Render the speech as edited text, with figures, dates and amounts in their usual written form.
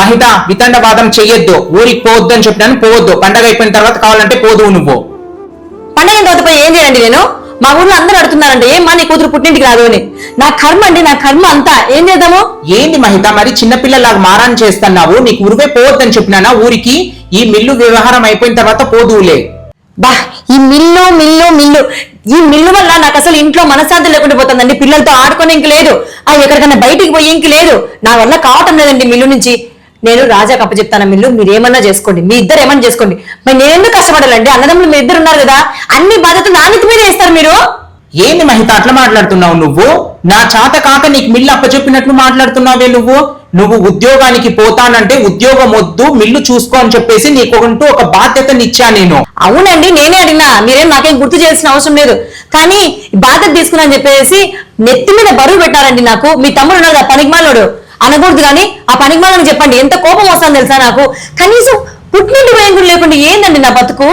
మహిత వితండవాదం చెయ్యొద్దు, ఊరికి పోవద్దు అని చెప్పినాను, పోవద్దు. పండగ అయిపోయిన తర్వాత కావాలంటే పోదు నువ్వు. పండగ తర్వాత పోయి ఏం చేయండి నేను? మా ఊర్లో అందరూ అడుగుతున్నారండి ఏమ్మా నీ కూతురు పుట్టింటికి రాదు అని. నా కర్మ అండి, నా కర్మ అంతా. ఏం చేద్దాము? ఏంది మహిత మరి చిన్నపిల్లలాగా మారాన్ చేస్తున్నావు? నీకు ఊరిపై పోవద్దని చెప్పినానా ఊరికి? ఈ మిల్లు వ్యవహారం అయిపోయిన తర్వాత పోదువులే. బా ఈ మిల్లు మిల్లు మిల్లు ఈ మిల్లు వల్ల నాకు అసలు ఇంట్లో మనశ్శాంతి లేకుండా పోతుందండి. పిల్లలతో ఆడుకొని ఇంక లేదు, ఎక్కడికన్నా బయటికి పోయి ఇంక లేదు. నా వల్ల కావటం లేదండి మిల్లు నుంచి. నేను రాజాకి అప్పచెప్తాను మిల్లు, మీరు ఏమన్నా చేసుకోండి, మీ ఇద్దరు ఏమన్నా చేసుకోండి. మరి నేను ఎందుకు కష్టపడాలండి? అన్నదమ్ములు మీ ఇద్దరు ఉన్నారు కదా, అన్ని బాధ్యతలు నా నెత్తి మీద వేస్తారు మీరు. ఏంది మహిత అట్లా మాట్లాడుతున్నావు నువ్వు? నా చేత కాక నీకు మిల్లు అప్పచెప్పినట్లు మాట్లాడుతున్నావే నువ్వు. నువ్వు ఉద్యోగానికి పోతానంటే ఉద్యోగం వద్దు, మిల్లు చూసుకో అని చెప్పేసి నీకంటూ ఒక బాధ్యతని ఇచ్చా నేను. అవునండి నేనే అడిగినా, మీరేం నాకేం గుర్తు చేయాల్సిన అవసరం లేదు. కానీ బాధ్యత తీసుకున్నాను చెప్పేసి నెత్తి మీద బరువు పెట్టారండి నాకు. మీ తమ్ముడు ఉన్నాడు కదా పనికిమాలోడు, అనకూడదు కానీ ఆ పనికిమాలని చెప్పండి. ఎంత కోపం వస్తుందో తెలుసా నాకు. కనీసం పుట్టింటి భయం లేకుండా ఏందండి నా బతుకు.